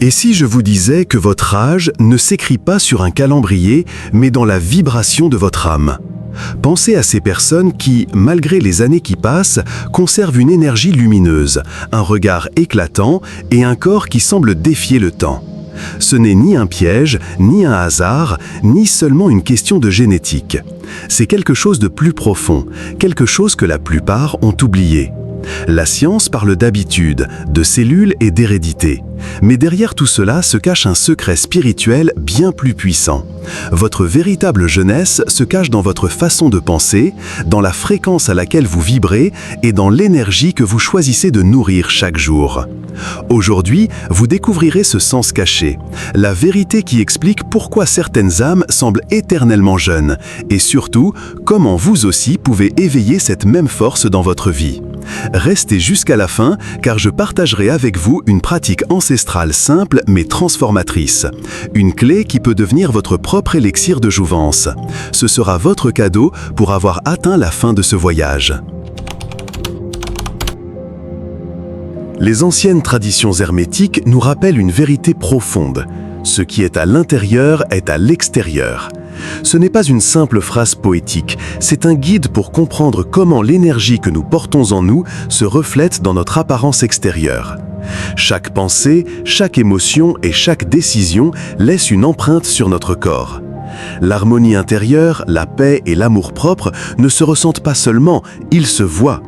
Et si je vous disais que votre âge ne s'écrit pas sur un calendrier, mais dans la vibration de votre âme? Pensez à ces personnes qui, malgré les années qui passent, conservent une énergie lumineuse, un regard éclatant et un corps qui semble défier le temps. Ce n'est ni un piège, ni un hasard, ni seulement une question de génétique. C'est quelque chose de plus profond, quelque chose que la plupart ont oublié. La science parle d'habitude, de cellules et d'hérédité. Mais derrière tout cela se cache un secret spirituel bien plus puissant. Votre véritable jeunesse se cache dans votre façon de penser, dans la fréquence à laquelle vous vibrez et dans l'énergie que vous choisissez de nourrir chaque jour. Aujourd'hui, vous découvrirez ce sens caché, la vérité qui explique pourquoi certaines âmes semblent éternellement jeunes et surtout, comment vous aussi pouvez éveiller cette même force dans votre vie. Restez jusqu'à la fin car je partagerai avec vous une pratique ancestrale simple mais transformatrice. Une clé qui peut devenir votre propre élixir de jouvence. Ce sera votre cadeau pour avoir atteint la fin de ce voyage. Les anciennes traditions hermétiques nous rappellent une vérité profonde. Ce qui est à l'intérieur est à l'extérieur. Ce n'est pas une simple phrase poétique, c'est un guide pour comprendre comment l'énergie que nous portons en nous se reflète dans notre apparence extérieure. Chaque pensée, chaque émotion et chaque décision laisse une empreinte sur notre corps. L'harmonie intérieure, la paix et l'amour-propre ne se ressentent pas seulement, ils se voient.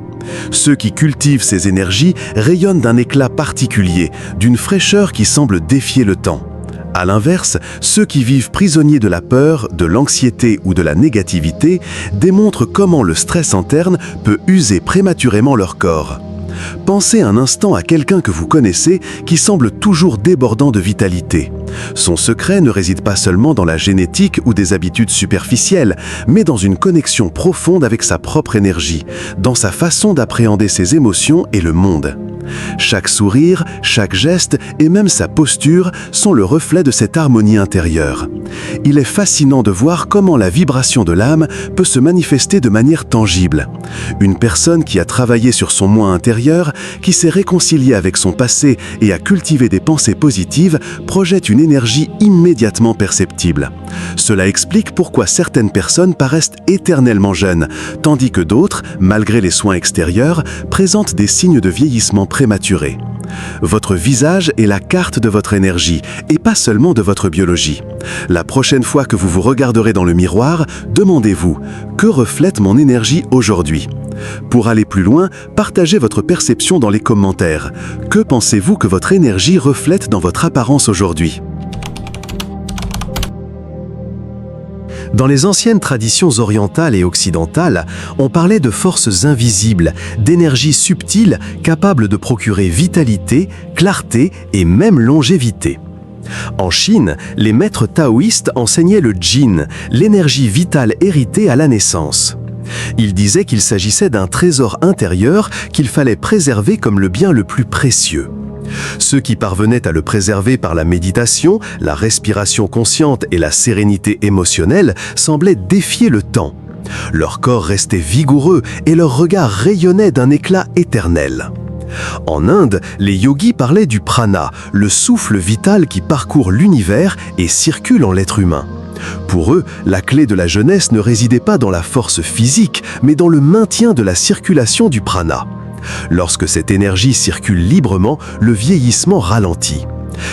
Ceux qui cultivent ces énergies rayonnent d'un éclat particulier, d'une fraîcheur qui semble défier le temps. À l'inverse, ceux qui vivent prisonniers de la peur, de l'anxiété ou de la négativité démontrent comment le stress interne peut user prématurément leur corps. Pensez un instant à quelqu'un que vous connaissez qui semble toujours débordant de vitalité. Son secret ne réside pas seulement dans la génétique ou des habitudes superficielles, mais dans une connexion profonde avec sa propre énergie, dans sa façon d'appréhender ses émotions et le monde. Chaque sourire, chaque geste et même sa posture sont le reflet de cette harmonie intérieure. Il est fascinant de voir comment la vibration de l'âme peut se manifester de manière tangible. Une personne qui a travaillé sur son moi intérieur, qui s'est réconciliée avec son passé et a cultivé des pensées positives, projette une énergie immédiatement perceptible. Cela explique pourquoi certaines personnes paraissent éternellement jeunes, tandis que d'autres, malgré les soins extérieurs, présentent des signes de vieillissement prématuré. Votre visage est la carte de votre énergie et pas seulement de votre biologie. La prochaine fois que vous vous regarderez dans le miroir, demandez-vous « Que reflète mon énergie aujourd'hui ?» Pour aller plus loin, partagez votre perception dans les commentaires. Que pensez-vous que votre énergie reflète dans votre apparence aujourd'hui ? Dans les anciennes traditions orientales et occidentales, on parlait de forces invisibles, d'énergies subtiles capables de procurer vitalité, clarté et même longévité. En Chine, les maîtres taoïstes enseignaient le Jin, l'énergie vitale héritée à la naissance. Ils disaient qu'il s'agissait d'un trésor intérieur qu'il fallait préserver comme le bien le plus précieux. Ceux qui parvenaient à le préserver par la méditation, la respiration consciente et la sérénité émotionnelle semblaient défier le temps. Leur corps restait vigoureux et leur regard rayonnait d'un éclat éternel. En Inde, les yogis parlaient du prana, le souffle vital qui parcourt l'univers et circule en l'être humain. Pour eux, la clé de la jeunesse ne résidait pas dans la force physique, mais dans le maintien de la circulation du prana. Lorsque cette énergie circule librement, le vieillissement ralentit.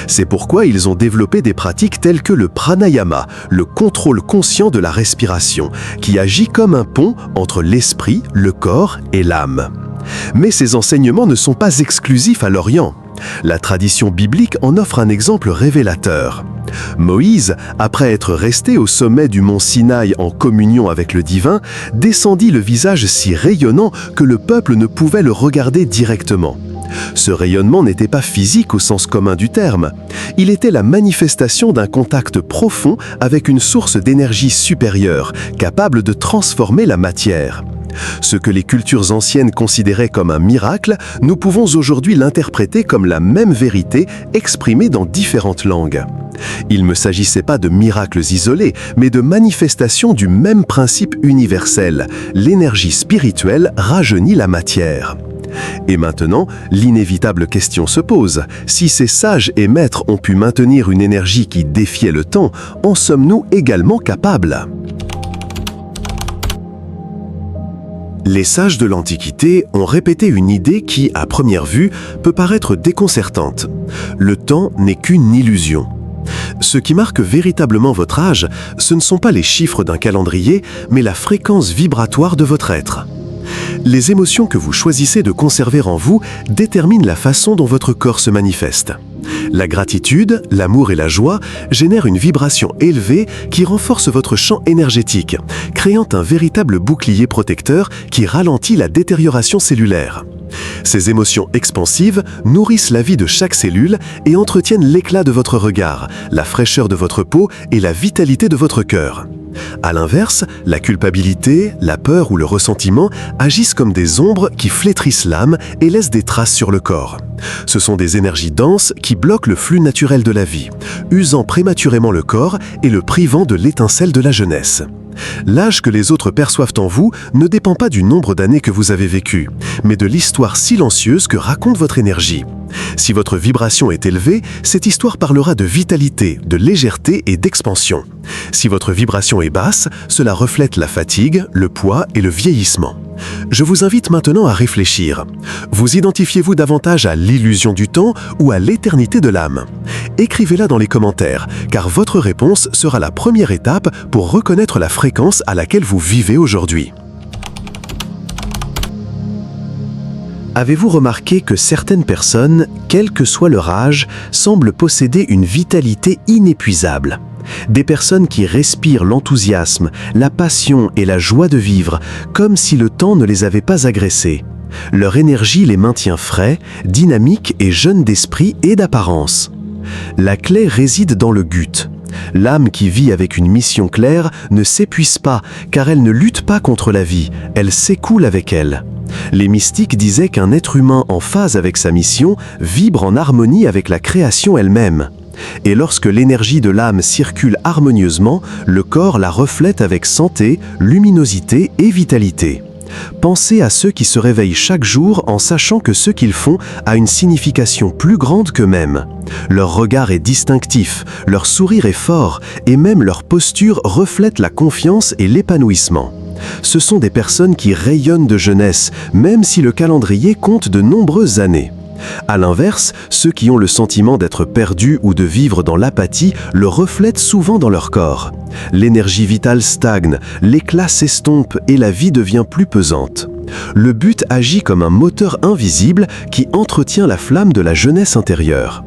C'est pourquoi ils ont développé des pratiques telles que le pranayama, le contrôle conscient de la respiration, qui agit comme un pont entre l'esprit, le corps et l'âme. Mais ces enseignements ne sont pas exclusifs à l'Orient. La tradition biblique en offre un exemple révélateur. Moïse, après être resté au sommet du mont Sinaï en communion avec le divin, descendit le visage si rayonnant que le peuple ne pouvait le regarder directement. Ce rayonnement n'était pas physique au sens commun du terme. Il était la manifestation d'un contact profond avec une source d'énergie supérieure, capable de transformer la matière. Ce que les cultures anciennes considéraient comme un miracle, nous pouvons aujourd'hui l'interpréter comme la même vérité exprimée dans différentes langues. Il ne s'agissait pas de miracles isolés, mais de manifestations du même principe universel. L'énergie spirituelle rajeunit la matière. Et maintenant, l'inévitable question se pose. Si ces sages et maîtres ont pu maintenir une énergie qui défiait le temps, en sommes-nous également capables ? Les sages de l'Antiquité ont répété une idée qui, à première vue, peut paraître déconcertante. Le temps n'est qu'une illusion. Ce qui marque véritablement votre âge, ce ne sont pas les chiffres d'un calendrier, mais la fréquence vibratoire de votre être. Les émotions que vous choisissez de conserver en vous déterminent la façon dont votre corps se manifeste. La gratitude, l'amour et la joie génèrent une vibration élevée qui renforce votre champ énergétique, créant un véritable bouclier protecteur qui ralentit la détérioration cellulaire. Ces émotions expansives nourrissent la vie de chaque cellule et entretiennent l'éclat de votre regard, la fraîcheur de votre peau et la vitalité de votre cœur. À l'inverse, la culpabilité, la peur ou le ressentiment agissent comme des ombres qui flétrissent l'âme et laissent des traces sur le corps. Ce sont des énergies denses qui bloquent le flux naturel de la vie, usant prématurément le corps et le privant de l'étincelle de la jeunesse. L'âge que les autres perçoivent en vous ne dépend pas du nombre d'années que vous avez vécues, mais de l'histoire silencieuse que raconte votre énergie. Si votre vibration est élevée, cette histoire parlera de vitalité, de légèreté et d'expansion. Si votre vibration est basse, cela reflète la fatigue, le poids et le vieillissement. Je vous invite maintenant à réfléchir. Vous identifiez-vous davantage à l'illusion du temps ou à l'éternité de l'âme ? Écrivez-la dans les commentaires, car votre réponse sera la première étape pour reconnaître la fréquence à laquelle vous vivez aujourd'hui. Avez-vous remarqué que certaines personnes, quel que soit leur âge, semblent posséder une vitalité inépuisable ? Des personnes qui respirent l'enthousiasme, la passion et la joie de vivre, comme si le temps ne les avait pas agressés. Leur énergie les maintient frais, dynamiques et jeunes d'esprit et d'apparence. La clé réside dans le gut. L'âme qui vit avec une mission claire ne s'épuise pas, car elle ne lutte pas contre la vie, elle s'écoule avec elle. Les mystiques disaient qu'un être humain en phase avec sa mission vibre en harmonie avec la création elle-même. Et lorsque l'énergie de l'âme circule harmonieusement, le corps la reflète avec santé, luminosité et vitalité. Pensez à ceux qui se réveillent chaque jour en sachant que ce qu'ils font a une signification plus grande qu'eux-mêmes. Leur regard est distinctif, leur sourire est fort et même leur posture reflète la confiance et l'épanouissement. Ce sont des personnes qui rayonnent de jeunesse, même si le calendrier compte de nombreuses années. À l'inverse, ceux qui ont le sentiment d'être perdus ou de vivre dans l'apathie le reflètent souvent dans leur corps. L'énergie vitale stagne, l'éclat s'estompe et la vie devient plus pesante. Le but agit comme un moteur invisible qui entretient la flamme de la jeunesse intérieure.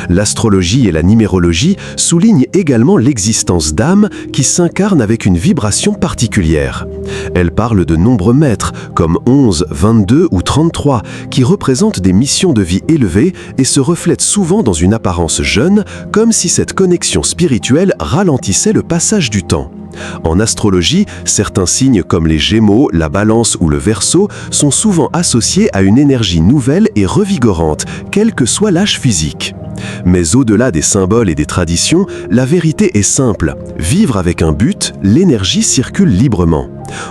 L'astrologie et la numérologie soulignent également l'existence d'âmes qui s'incarnent avec une vibration particulière. Elles parlent de nombreux maîtres, comme 11, 22 ou 33, qui représentent des missions de vie élevées et se reflètent souvent dans une apparence jeune, comme si cette connexion spirituelle ralentissait le passage du temps. En astrologie, certains signes comme les Gémeaux, la Balance ou le Verseau sont souvent associés à une énergie nouvelle et revigorante, quel que soit l'âge physique. Mais au-delà des symboles et des traditions, la vérité est simple. Vivre avec un but, l'énergie circule librement.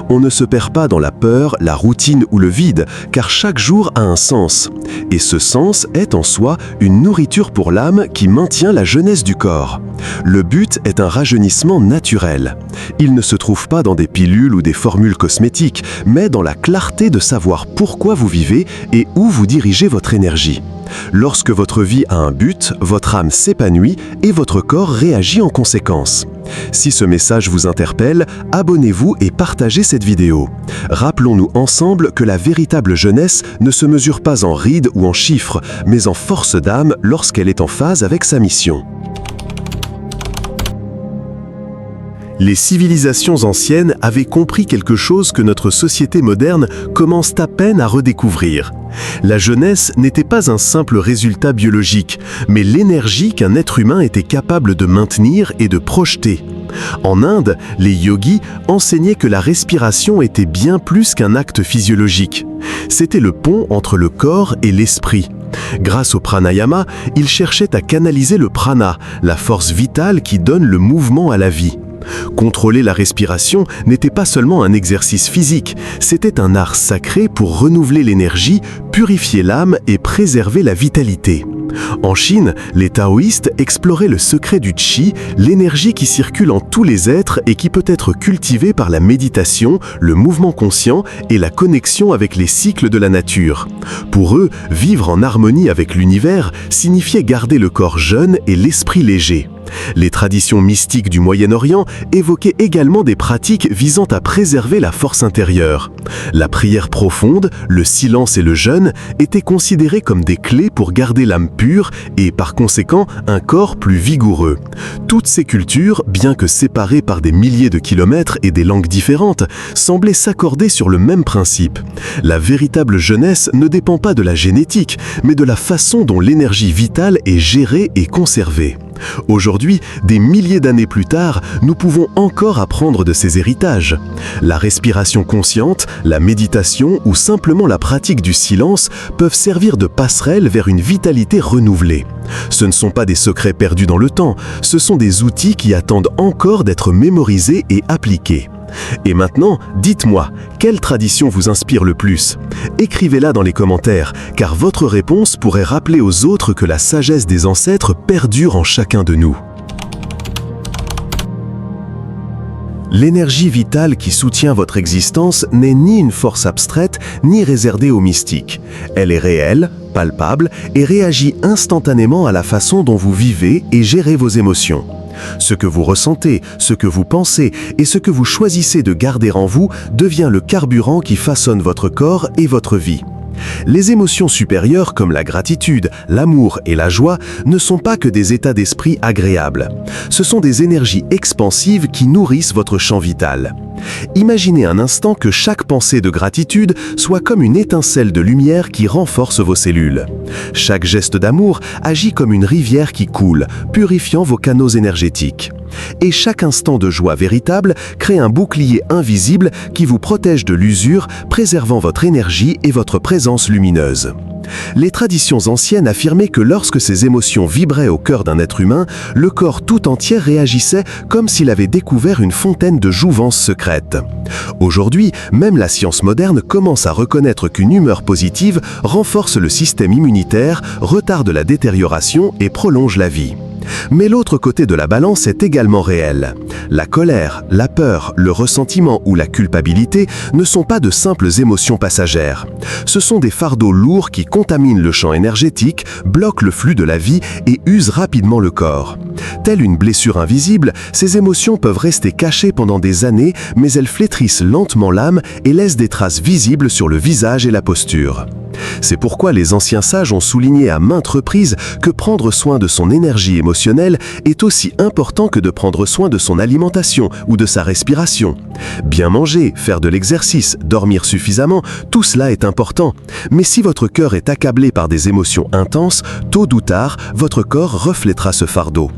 On ne se perd pas dans la peur, la routine ou le vide, car chaque jour a un sens. Et ce sens est en soi une nourriture pour l'âme qui maintient la jeunesse du corps. Le but est un rajeunissement naturel. Il ne se trouve pas dans des pilules ou des formules cosmétiques, mais dans la clarté de savoir pourquoi vous vivez et où vous dirigez votre énergie. Lorsque votre vie a un but, votre âme s'épanouit et votre corps réagit en conséquence. Si ce message vous interpelle, abonnez-vous et partagez cette vidéo. Rappelons-nous ensemble que la véritable jeunesse ne se mesure pas en rides ou en chiffres, mais en force d'âme lorsqu'elle est en phase avec sa mission. Les civilisations anciennes avaient compris quelque chose que notre société moderne commence à peine à redécouvrir. La jeunesse n'était pas un simple résultat biologique, mais l'énergie qu'un être humain était capable de maintenir et de projeter. En Inde, les yogis enseignaient que la respiration était bien plus qu'un acte physiologique. C'était le pont entre le corps et l'esprit. Grâce au pranayama, ils cherchaient à canaliser le prana, la force vitale qui donne le mouvement à la vie. Contrôler la respiration n'était pas seulement un exercice physique, c'était un art sacré pour renouveler l'énergie, purifier l'âme et préserver la vitalité. En Chine, les taoïstes exploraient le secret du qi, l'énergie qui circule en tous les êtres et qui peut être cultivée par la méditation, le mouvement conscient et la connexion avec les cycles de la nature. Pour eux, vivre en harmonie avec l'univers signifiait garder le corps jeune et l'esprit léger. Les traditions mystiques du Moyen-Orient évoquaient également des pratiques visant à préserver la force intérieure. La prière profonde, le silence et le jeûne étaient considérés comme des clés pour garder l'âme pure et, par conséquent, un corps plus vigoureux. Toutes ces cultures, bien que séparées par des milliers de kilomètres et des langues différentes, semblaient s'accorder sur le même principe. La véritable jeunesse ne dépend pas de la génétique, mais de la façon dont l'énergie vitale est gérée et conservée. Aujourd'hui, des milliers d'années plus tard, nous pouvons encore apprendre de ces héritages. La respiration consciente, la méditation ou simplement la pratique du silence peuvent servir de passerelle vers une vitalité renouvelée. Ce ne sont pas des secrets perdus dans le temps, ce sont des outils qui attendent encore d'être mémorisés et appliqués. Et maintenant, dites-moi, quelle tradition vous inspire le plus? Écrivez-la dans les commentaires, car votre réponse pourrait rappeler aux autres que la sagesse des ancêtres perdure en chacun de nous. L'énergie vitale qui soutient votre existence n'est ni une force abstraite, ni réservée aux mystiques. Elle est réelle, palpable et réagit instantanément à la façon dont vous vivez et gérez vos émotions. Ce que vous ressentez, ce que vous pensez et ce que vous choisissez de garder en vous devient le carburant qui façonne votre corps et votre vie. Les émotions supérieures comme la gratitude, l'amour et la joie ne sont pas que des états d'esprit agréables. Ce sont des énergies expansives qui nourrissent votre champ vital. Imaginez un instant que chaque pensée de gratitude soit comme une étincelle de lumière qui renforce vos cellules. Chaque geste d'amour agit comme une rivière qui coule, purifiant vos canaux énergétiques. Et chaque instant de joie véritable crée un bouclier invisible qui vous protège de l'usure, préservant votre énergie et votre présence lumineuse. Les traditions anciennes affirmaient que lorsque ces émotions vibraient au cœur d'un être humain, le corps tout entier réagissait comme s'il avait découvert une fontaine de jouvence secrète. Aujourd'hui, même la science moderne commence à reconnaître qu'une humeur positive renforce le système immunitaire, retarde la détérioration et prolonge la vie. Mais l'autre côté de la balance est également réel. La colère, la peur, le ressentiment ou la culpabilité ne sont pas de simples émotions passagères. Ce sont des fardeaux lourds qui contaminent le champ énergétique, bloquent le flux de la vie et usent rapidement le corps. Telle une blessure invisible, ces émotions peuvent rester cachées pendant des années, mais elles flétrissent lentement l'âme et laissent des traces visibles sur le visage et la posture. C'est pourquoi les anciens sages ont souligné à maintes reprises que prendre soin de son énergie émotionnelle est aussi important que de prendre soin de son alimentation ou de sa respiration. Bien manger, faire de l'exercice, dormir suffisamment, tout cela est important. Mais si votre cœur est accablé par des émotions intenses, tôt ou tard, votre corps reflètera ce fardeau.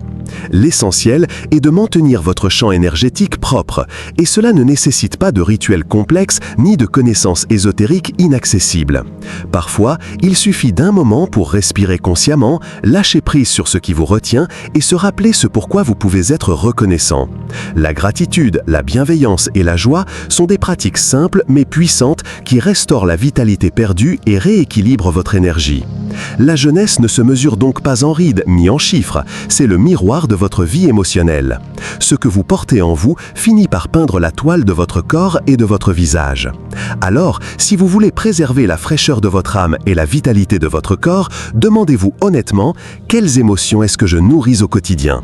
L'essentiel est de maintenir votre champ énergétique propre, et cela ne nécessite pas de rituels complexes ni de connaissances ésotériques inaccessibles. Parfois, il suffit d'un moment pour respirer consciemment, lâcher prise sur ce qui vous retient et se rappeler ce pourquoi vous pouvez être reconnaissant. La gratitude, la bienveillance et la joie sont des pratiques simples mais puissantes qui restaurent la vitalité perdue et rééquilibrent votre énergie. La jeunesse ne se mesure donc pas en rides ni en chiffres, c'est le miroir de votre vie émotionnelle. Ce que vous portez en vous finit par peindre la toile de votre corps et de votre visage. Alors, si vous voulez préserver la fraîcheur de votre âme et la vitalité de votre corps, demandez-vous honnêtement quelles émotions est-ce que je nourris au quotidien.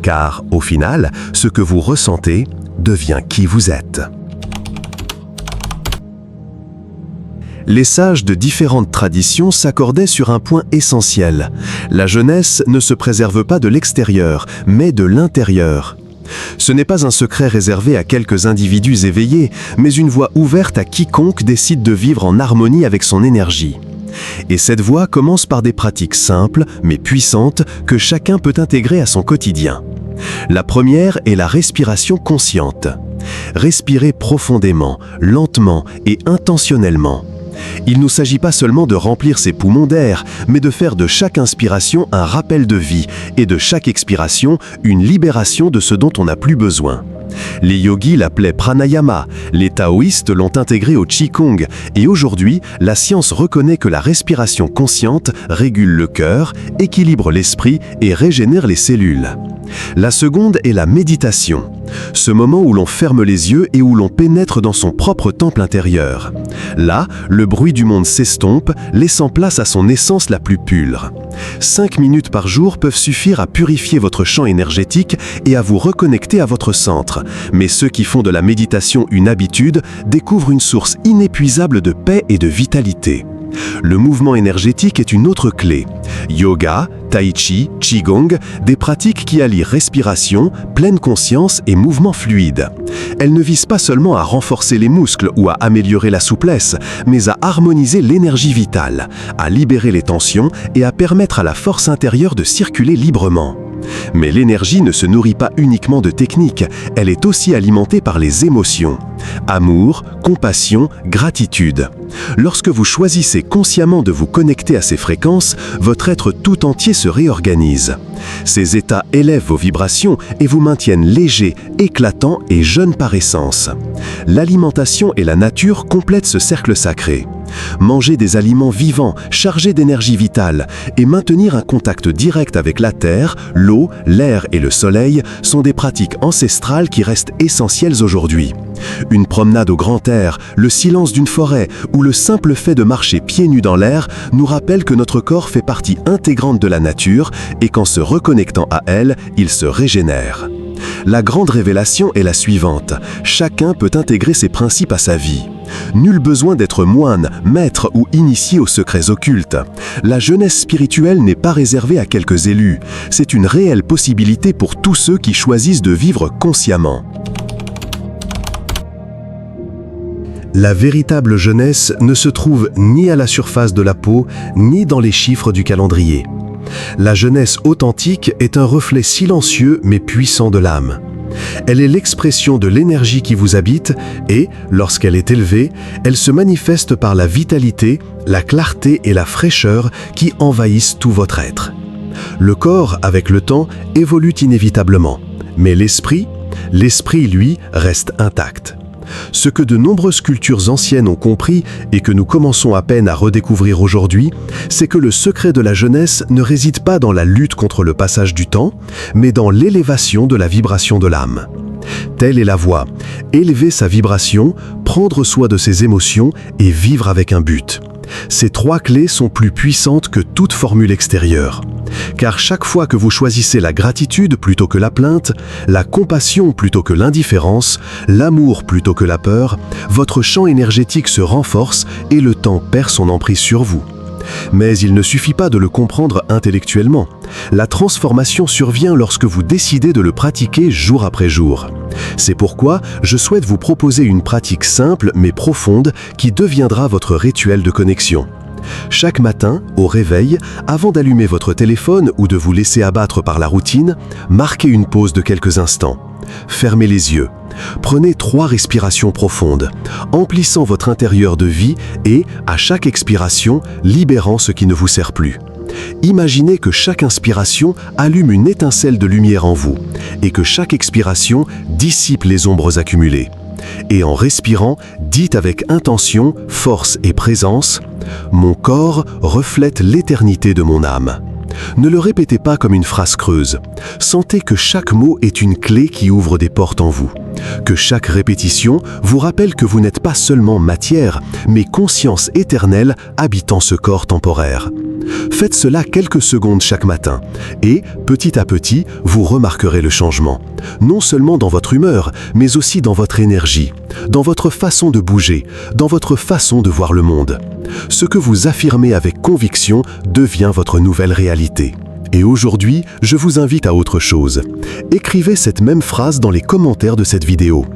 Car, au final, ce que vous ressentez devient qui vous êtes. Les sages de différentes traditions s'accordaient sur un point essentiel. La jeunesse ne se préserve pas de l'extérieur, mais de l'intérieur. Ce n'est pas un secret réservé à quelques individus éveillés, mais une voie ouverte à quiconque décide de vivre en harmonie avec son énergie. Et cette voie commence par des pratiques simples, mais puissantes, que chacun peut intégrer à son quotidien. La première est la respiration consciente. Respirez profondément, lentement et intentionnellement. Il ne s'agit pas seulement de remplir ses poumons d'air, mais de faire de chaque inspiration un rappel de vie et de chaque expiration une libération de ce dont on n'a plus besoin. Les yogis l'appelaient pranayama, les taoïstes l'ont intégré au qigong, et aujourd'hui, la science reconnaît que la respiration consciente régule le cœur, équilibre l'esprit et régénère les cellules. La seconde est la méditation, ce moment où l'on ferme les yeux et où l'on pénètre dans son propre temple intérieur. Là, le bruit du monde s'estompe, laissant place à son essence la plus pure. 5 minutes par jour peuvent suffire à purifier votre champ énergétique et à vous reconnecter à votre centre. Mais ceux qui font de la méditation une habitude découvrent une source inépuisable de paix et de vitalité. Le mouvement énergétique est une autre clé. Yoga, tai chi, qigong, des pratiques qui allient respiration, pleine conscience et mouvement fluide. Elles ne visent pas seulement à renforcer les muscles ou à améliorer la souplesse, mais à harmoniser l'énergie vitale, à libérer les tensions et à permettre à la force intérieure de circuler librement. Mais l'énergie ne se nourrit pas uniquement de techniques, elle est aussi alimentée par les émotions. Amour, compassion, gratitude. Lorsque vous choisissez consciemment de vous connecter à ces fréquences, votre être tout entier se réorganise. Ces états élèvent vos vibrations et vous maintiennent léger, éclatant et jeune par essence. L'alimentation et la nature complètent ce cercle sacré. Manger des aliments vivants, chargés d'énergie vitale, et maintenir un contact direct avec la terre, l'eau, l'air et le soleil sont des pratiques ancestrales qui restent essentielles aujourd'hui. Une promenade au grand air, le silence d'une forêt ou le simple fait de marcher pieds nus dans l'air nous rappellent que notre corps fait partie intégrante de la nature et qu'en se reconnectant à elle, il se régénère. La grande révélation est la suivante. Chacun peut intégrer ces principes à sa vie. Nul besoin d'être moine, maître ou initié aux secrets occultes. La jeunesse spirituelle n'est pas réservée à quelques élus. C'est une réelle possibilité pour tous ceux qui choisissent de vivre consciemment. La véritable jeunesse ne se trouve ni à la surface de la peau, ni dans les chiffres du calendrier. La jeunesse authentique est un reflet silencieux mais puissant de l'âme. Elle est l'expression de l'énergie qui vous habite et, lorsqu'elle est élevée, elle se manifeste par la vitalité, la clarté et la fraîcheur qui envahissent tout votre être. Le corps, avec le temps, évolue inévitablement, mais l'esprit, lui, reste intact. Ce que de nombreuses cultures anciennes ont compris et que nous commençons à peine à redécouvrir aujourd'hui, c'est que le secret de la jeunesse ne réside pas dans la lutte contre le passage du temps, mais dans l'élévation de la vibration de l'âme. Telle est la voie, élever sa vibration, prendre soin de ses émotions et vivre avec un but. Ces 3 clés sont plus puissantes que toute formule extérieure. Car chaque fois que vous choisissez la gratitude plutôt que la plainte, la compassion plutôt que l'indifférence, l'amour plutôt que la peur, votre champ énergétique se renforce et le temps perd son emprise sur vous. Mais il ne suffit pas de le comprendre intellectuellement. La transformation survient lorsque vous décidez de le pratiquer jour après jour. C'est pourquoi je souhaite vous proposer une pratique simple mais profonde qui deviendra votre rituel de connexion. Chaque matin, au réveil, avant d'allumer votre téléphone ou de vous laisser abattre par la routine, marquez une pause de quelques instants. Fermez les yeux. Prenez 3 respirations profondes, emplissant votre intérieur de vie et, à chaque expiration, libérant ce qui ne vous sert plus. Imaginez que chaque inspiration allume une étincelle de lumière en vous et que chaque expiration dissipe les ombres accumulées. Et en respirant, dites avec intention, force et présence « Mon corps reflète l'éternité de mon âme ». Ne le répétez pas comme une phrase creuse. Sentez que chaque mot est une clé qui ouvre des portes en vous. Que chaque répétition vous rappelle que vous n'êtes pas seulement matière, mais conscience éternelle habitant ce corps temporaire. Faites cela quelques secondes chaque matin et, petit à petit, vous remarquerez le changement. Non seulement dans votre humeur, mais aussi dans votre énergie, dans votre façon de bouger, dans votre façon de voir le monde. Ce que vous affirmez avec conviction devient votre nouvelle réalité. Et aujourd'hui, je vous invite à autre chose. Écrivez cette même phrase dans les commentaires de cette vidéo.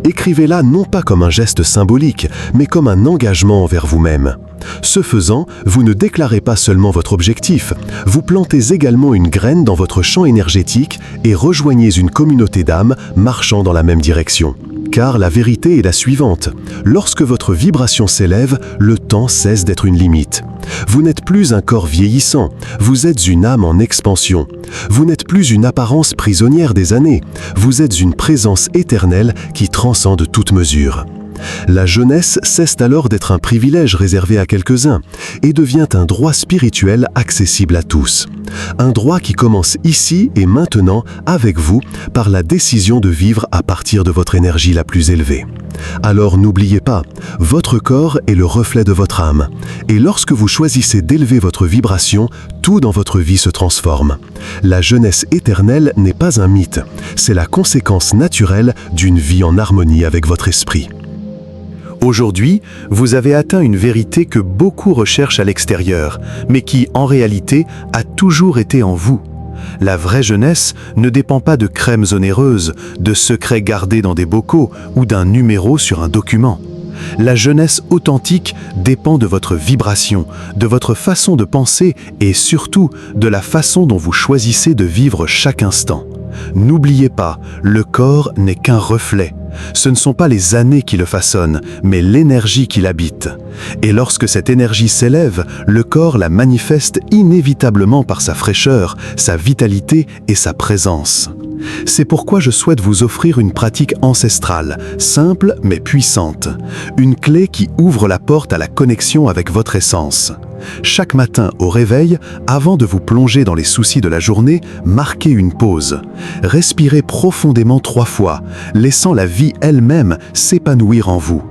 Écrivez-la non pas comme un geste symbolique, mais comme un engagement envers vous-même. Ce faisant, vous ne déclarez pas seulement votre objectif, vous plantez également une graine dans votre champ énergétique et rejoignez une communauté d'âmes marchant dans la même direction. Car la vérité est la suivante. Lorsque votre vibration s'élève, le temps cesse d'être une limite. Vous n'êtes plus un corps vieillissant, vous êtes une âme en expansion. Vous n'êtes plus une apparence prisonnière des années, vous êtes une présence éternelle qui transcende toute mesure. La jeunesse cesse alors d'être un privilège réservé à quelques-uns et devient un droit spirituel accessible à tous. Un droit qui commence ici et maintenant avec vous par la décision de vivre à partir de votre énergie la plus élevée. Alors n'oubliez pas, votre corps est le reflet de votre âme. Et lorsque vous choisissez d'élever votre vibration, tout dans votre vie se transforme. La jeunesse éternelle n'est pas un mythe, c'est la conséquence naturelle d'une vie en harmonie avec votre esprit. Aujourd'hui, vous avez atteint une vérité que beaucoup recherchent à l'extérieur, mais qui, en réalité, a toujours été en vous. La vraie jeunesse ne dépend pas de crèmes onéreuses, de secrets gardés dans des bocaux ou d'un numéro sur un document. La jeunesse authentique dépend de votre vibration, de votre façon de penser et surtout de la façon dont vous choisissez de vivre chaque instant. N'oubliez pas, le corps n'est qu'un reflet. Ce ne sont pas les années qui le façonnent, mais l'énergie qui l'habite. Et lorsque cette énergie s'élève, le corps la manifeste inévitablement par sa fraîcheur, sa vitalité et sa présence. C'est pourquoi je souhaite vous offrir une pratique ancestrale, simple mais puissante. Une clé qui ouvre la porte à la connexion avec votre essence. Chaque matin au réveil, avant de vous plonger dans les soucis de la journée, marquez une pause. Respirez profondément 3 fois, laissant la vie elle-même s'épanouir en vous.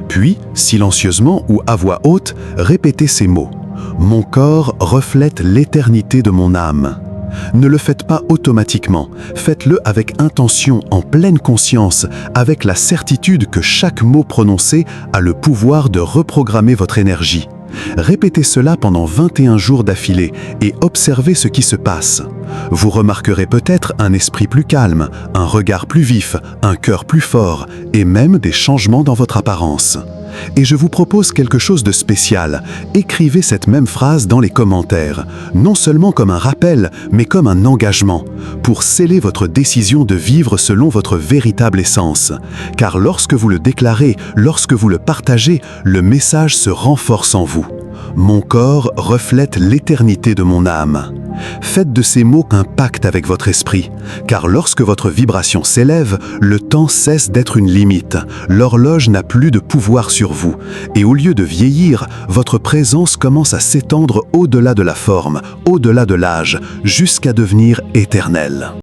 Puis, silencieusement ou à voix haute, répétez ces mots. « Mon corps reflète l'éternité de mon âme ». Ne le faites pas automatiquement, faites-le avec intention, en pleine conscience, avec la certitude que chaque mot prononcé a le pouvoir de reprogrammer votre énergie. Répétez cela pendant 21 jours d'affilée et observez ce qui se passe. Vous remarquerez peut-être un esprit plus calme, un regard plus vif, un cœur plus fort et même des changements dans votre apparence. Et je vous propose quelque chose de spécial. Écrivez cette même phrase dans les commentaires, non seulement comme un rappel, mais comme un engagement, pour sceller votre décision de vivre selon votre véritable essence. Car lorsque vous le déclarez, lorsque vous le partagez, le message se renforce en vous. Mon corps reflète l'éternité de mon âme. Faites de ces mots un pacte avec votre esprit, car lorsque votre vibration s'élève, le temps cesse d'être une limite, l'horloge n'a plus de pouvoir sur vous, et au lieu de vieillir, votre présence commence à s'étendre au-delà de la forme, au-delà de l'âge, jusqu'à devenir éternelle.